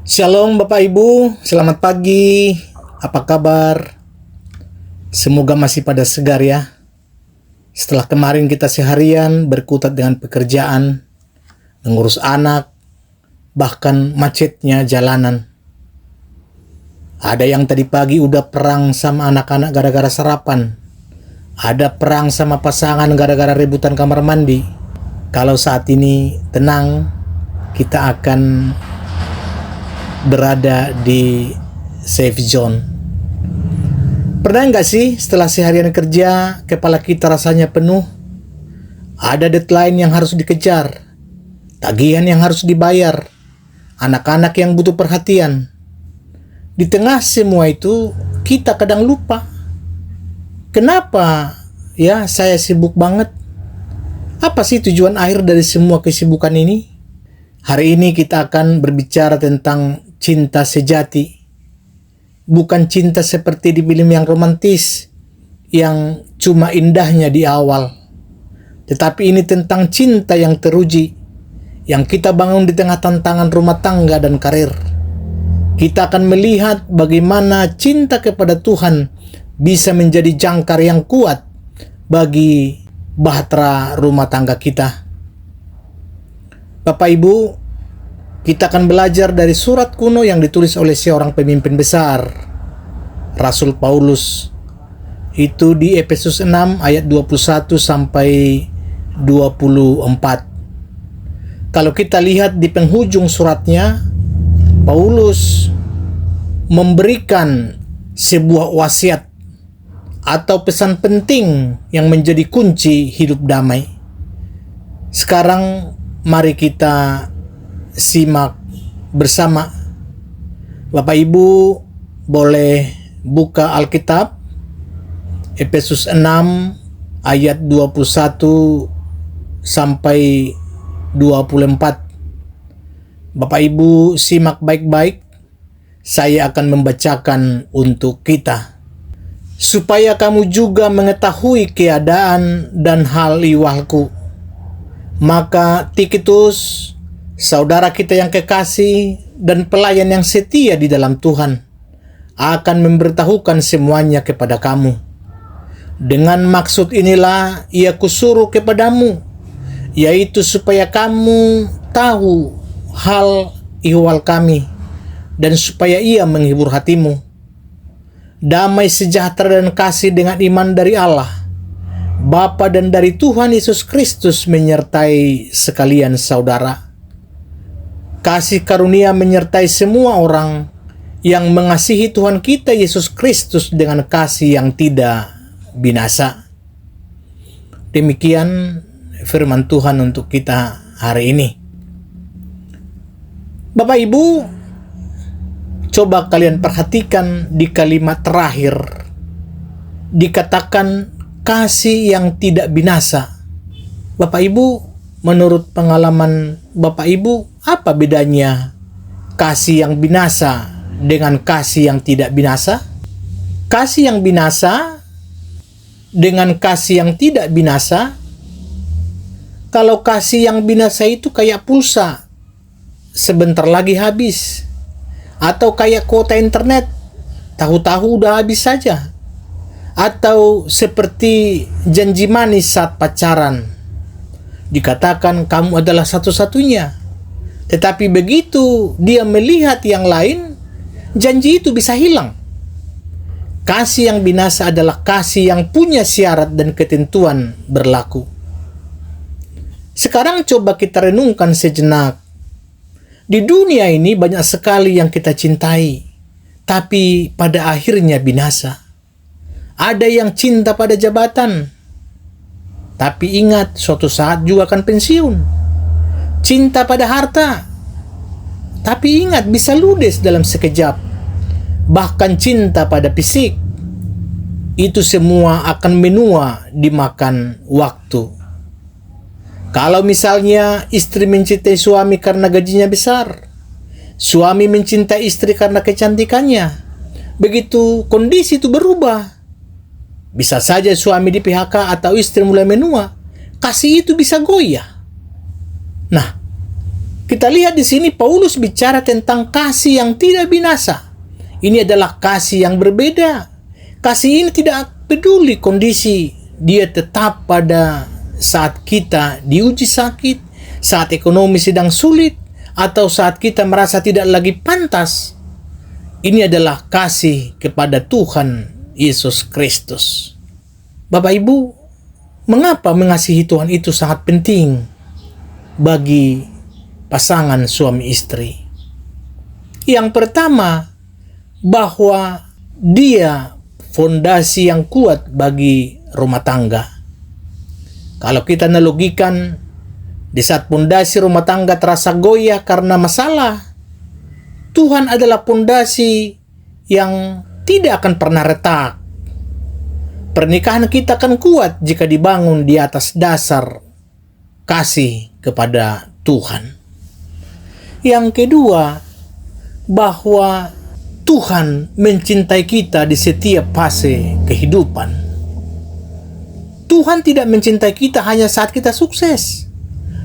Shalom Bapak Ibu, selamat pagi. Apa kabar? Semoga masih pada segar ya. Setelah kemarin kita seharian berkutat dengan pekerjaan, mengurus anak, bahkan macetnya jalanan. Ada yang tadi pagi udah perang sama anak-anak gara-gara sarapan. Ada perang sama pasangan gara-gara rebutan kamar mandi. Kalau saat ini tenang, kita akan berada di safe zone. Pernah nggak sih setelah seharian kerja, kepala kita rasanya penuh? Ada deadline yang harus dikejar, tagihan yang harus dibayar, anak-anak yang butuh perhatian. Di tengah semua itu, kita kadang lupa. Kenapa ya saya sibuk banget? Apa sih tujuan akhir dari semua kesibukan ini? Hari ini kita akan berbicara tentang cinta sejati. Bukan cinta seperti di film yang romantis, yang cuma indahnya di awal. Tetapi ini tentang cinta yang teruji, yang kita bangun di tengah tantangan rumah tangga dan karir. Kita akan melihat bagaimana cinta kepada Tuhan bisa menjadi jangkar yang kuat bagi bahtera rumah tangga kita. Bapak Ibu, kita akan belajar dari surat kuno yang ditulis oleh seorang pemimpin besar, Rasul Paulus. Itu di Efesus 6 ayat 21 sampai 24. Kalau kita lihat di penghujung suratnya, Paulus memberikan sebuah wasiat atau pesan penting yang menjadi kunci hidup damai. Sekarang mari kita simak bersama. Bapak Ibu boleh buka Alkitab Efesus 6 ayat 21 sampai 24. Bapak Ibu simak baik-baik. Saya akan membacakan untuk kita. Supaya kamu juga mengetahui keadaan dan hal ihwalku. Maka Tikikus, saudara kita yang kekasih dan pelayan yang setia di dalam Tuhan, akan memberitahukan semuanya kepada kamu. Dengan maksud inilah ia kusuruh kepadamu, yaitu supaya kamu tahu hal ihwal kami, dan supaya ia menghibur hatimu. Damai sejahtera dan kasih dengan iman dari Allah, Bapa dan dari Tuhan Yesus Kristus menyertai sekalian saudara. Kasih karunia menyertai semua orang yang mengasihi Tuhan kita Yesus Kristus dengan kasih yang tidak binasa. Demikian firman Tuhan untuk kita hari ini. Bapak Ibu, coba kalian perhatikan di kalimat terakhir. Dikatakan kasih yang tidak binasa. Bapak Ibu, menurut pengalaman Bapak Ibu, apa bedanya kasih yang binasa dengan kasih yang tidak binasa? Kasih yang binasa dengan kasih yang tidak binasa, kalau kasih yang binasa itu kayak pulsa, sebentar lagi habis. Atau kayak kuota internet, tahu-tahu udah habis saja. Atau seperti janji manis saat pacaran, dikatakan kamu adalah satu-satunya. Tetapi begitu dia melihat yang lain, janji itu bisa hilang. Kasih yang binasa adalah kasih yang punya syarat dan ketentuan berlaku. Sekarang coba kita renungkan sejenak. Di dunia ini banyak sekali yang kita cintai, tapi pada akhirnya binasa. Ada yang cinta pada jabatan, tapi ingat suatu saat juga akan pensiun. Cinta pada harta, tapi ingat bisa ludes dalam sekejap. Bahkan cinta pada fisik, itu semua akan menua dimakan waktu. Kalau misalnya istri mencintai suami karena gajinya besar, suami mencintai istri karena kecantikannya, begitu kondisi itu berubah, bisa saja suami di PHK atau istri mulai menua, kasih itu bisa goyah. Nah, Kita lihat di sini Paulus bicara tentang kasih yang tidak binasa. Ini adalah kasih yang berbeda. Kasih ini tidak peduli kondisi, dia tetap pada saat kita diuji sakit, saat ekonomi sedang sulit, atau saat kita merasa tidak lagi pantas. Ini adalah kasih kepada Tuhan Yesus Kristus. Bapak Ibu, mengapa mengasihi Tuhan itu sangat penting bagi pasangan suami istri? Yang pertama, bahwa dia fondasi yang kuat bagi rumah tangga. Kalau kita analogikan, di saat fondasi rumah tangga terasa goyah karena masalah, Tuhan adalah fondasi yang tidak akan pernah retak. Pernikahan kita akan kuat jika dibangun di atas dasar kasih kepada Tuhan. Yang kedua, bahwa Tuhan mencintai kita di setiap fase kehidupan. Tuhan tidak mencintai kita hanya saat kita sukses.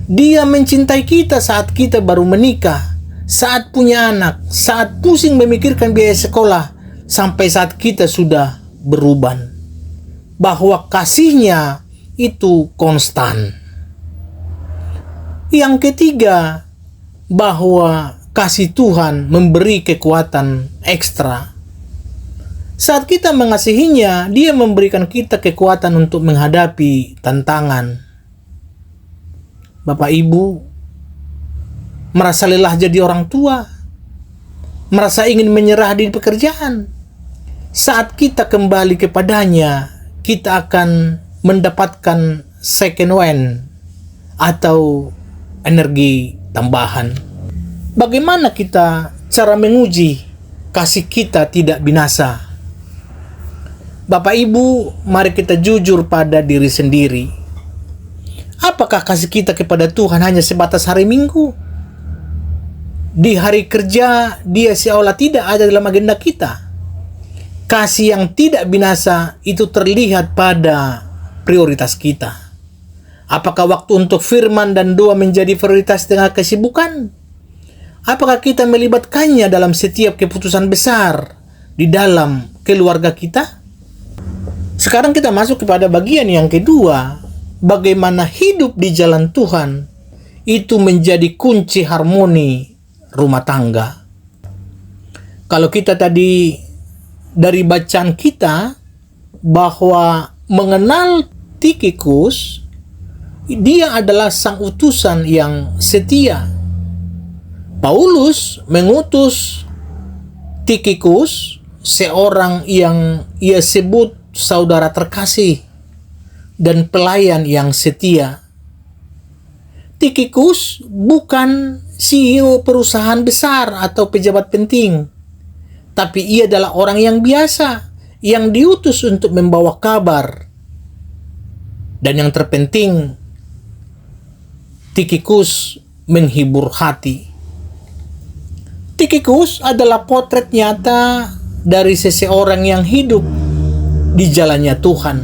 Dia mencintai kita saat kita baru menikah, saat punya anak, saat pusing memikirkan biaya sekolah, sampai saat kita sudah beruban. Bahwa kasihnya itu konstan. Yang ketiga, bahwa kasih Tuhan memberi kekuatan ekstra. Saat kita mengasihinya, dia memberikan kita kekuatan untuk menghadapi tantangan. Bapak Ibu, merasa lelah jadi orang tua, merasa ingin menyerah di pekerjaan. Saat kita kembali kepadanya, kita akan mendapatkan second wind atau energi tambahan. Bagaimana kita cara menguji kasih kita tidak binasa? Bapak Ibu, mari kita jujur pada diri sendiri. Apakah kasih kita kepada Tuhan hanya sebatas hari Minggu? Di hari kerja, dia seolah tidak ada dalam agenda kita. Kasih yang tidak binasa itu terlihat pada prioritas kita. Apakah waktu untuk firman dan doa menjadi prioritas tengah kesibukan? Apakah kita melibatkannya dalam setiap keputusan besar di dalam keluarga kita? Sekarang kita masuk kepada bagian yang kedua, bagaimana hidup di jalan Tuhan itu menjadi kunci harmoni rumah tangga. Kalau kita tadi dari bacaan kita bahwa mengenal Tikhikus, dia adalah sang utusan yang setia. Paulus mengutus Tikhikus, seorang yang ia sebut saudara terkasih dan pelayan yang setia. Tikhikus bukan CEO perusahaan besar atau pejabat penting, tapi ia adalah orang yang biasa, yang diutus untuk membawa kabar. Dan yang terpenting, Tikhikus menghibur hati. Tikhikus adalah potret nyata dari seseorang yang hidup di jalannya Tuhan.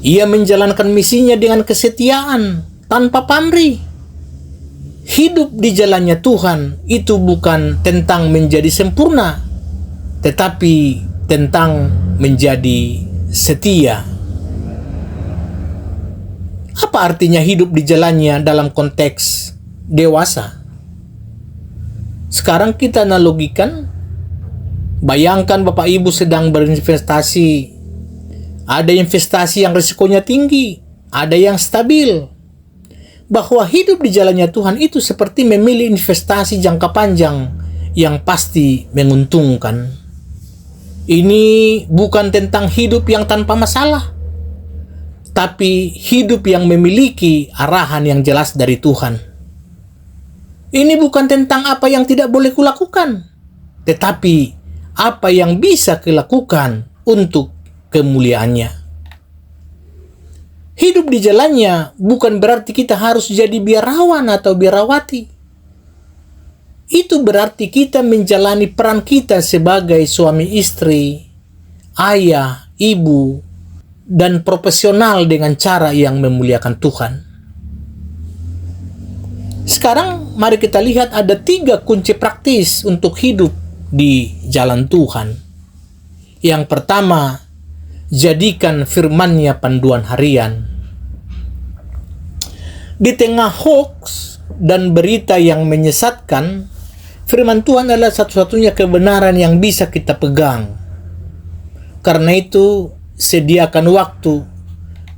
Ia menjalankan misinya dengan kesetiaan, tanpa pamrih. Hidup di jalannya Tuhan itu bukan tentang menjadi sempurna, tetapi tentang menjadi setia. Apa artinya hidup di jalannya dalam konteks dewasa? Sekarang kita analogikan, bayangkan Bapak Ibu sedang berinvestasi. Ada investasi yang risikonya tinggi, ada yang stabil. Bahwa hidup di jalannya Tuhan itu seperti memilih investasi jangka panjang yang pasti menguntungkan. Ini bukan tentang hidup yang tanpa masalah, tapi hidup yang memiliki arahan yang jelas dari Tuhan. Ini bukan tentang apa yang tidak boleh kulakukan, tetapi apa yang bisa kulakukan untuk kemuliaannya. Hidup di jalannya bukan berarti kita harus jadi biarawan atau biarawati. Itu berarti kita menjalani peran kita sebagai suami istri, ayah, ibu, dan profesional dengan cara yang memuliakan Tuhan. Sekarang mari kita lihat ada 3 kunci praktis untuk hidup di jalan Tuhan. Yang pertama, jadikan firman-Nya panduan harian. Di tengah hoax dan berita yang menyesatkan, firman Tuhan adalah satu-satunya kebenaran yang bisa kita pegang. Karena itu, sediakan waktu,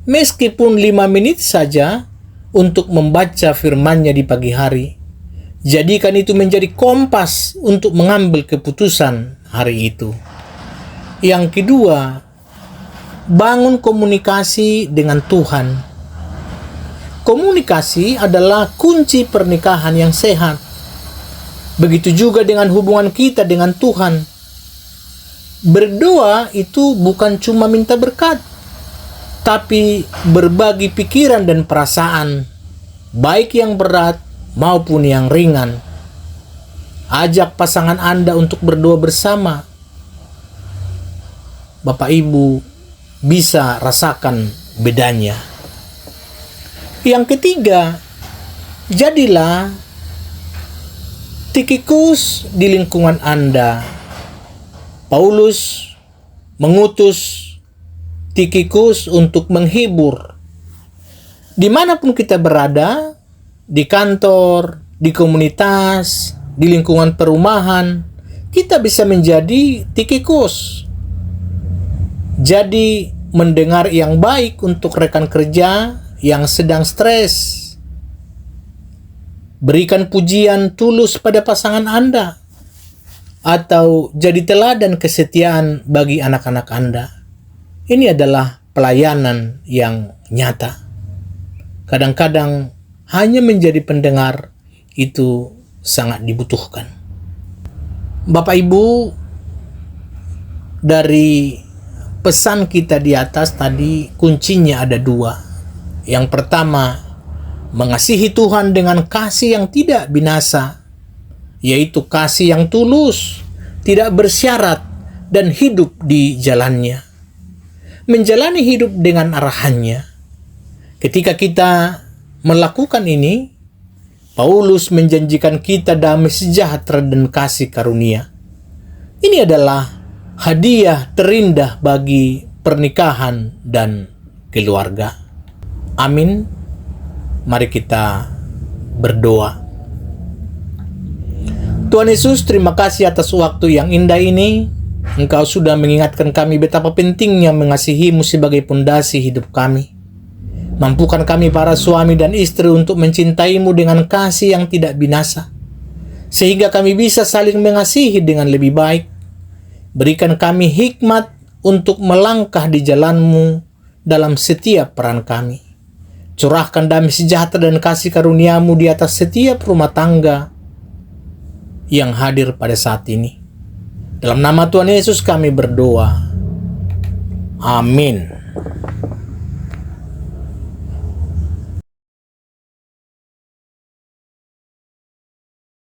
meskipun 5 menit saja, untuk membaca firman-Nya di pagi hari. Jadikan itu menjadi kompas untuk mengambil keputusan hari itu. Yang kedua, bangun komunikasi dengan Tuhan. Komunikasi adalah kunci pernikahan yang sehat. Begitu juga dengan hubungan kita dengan Tuhan. Berdoa itu bukan cuma minta berkat, tapi berbagi pikiran dan perasaan, baik yang berat maupun yang ringan. Ajak pasangan Anda untuk berdoa bersama. Bapak Ibu bisa rasakan bedanya. Yang ketiga, jadilah Tikhikus di lingkungan Anda. Paulus mengutus Tikhikus untuk menghibur. Dimanapun kita berada, di kantor, di komunitas, di lingkungan perumahan, kita bisa menjadi Tikhikus. Jadi, mendengar yang baik untuk rekan kerja yang sedang stres. Berikan pujian tulus pada pasangan Anda, atau jadi teladan kesetiaan bagi anak-anak Anda. Ini adalah pelayanan yang nyata. Kadang-kadang hanya menjadi pendengar itu sangat dibutuhkan. Bapak Ibu, dari pesan kita di atas tadi, kuncinya ada 2. Yang pertama, mengasihi Tuhan dengan kasih yang tidak binasa, yaitu kasih yang tulus, tidak bersyarat, dan hidup di jalannya. Menjalani hidup dengan arahannya. Ketika kita melakukan ini, Paulus menjanjikan kita damai sejahtera dan kasih karunia. Ini adalah hadiah terindah bagi pernikahan dan keluarga. Amin. Mari kita berdoa. Tuhan Yesus, terima kasih atas waktu yang indah ini. Engkau sudah mengingatkan kami betapa pentingnya mengasihi-Mu sebagai pondasi hidup kami. Mampukan kami para suami dan istri untuk mencintai-Mu dengan kasih yang tidak binasa, sehingga kami bisa saling mengasihi dengan lebih baik. Berikan kami hikmat untuk melangkah di jalan-Mu dalam setiap peran kami. Curahkan damai sejahtera dan kasih karunia-Mu di atas setiap rumah tangga yang hadir pada saat ini. Dalam nama Tuhan Yesus kami berdoa. Amin.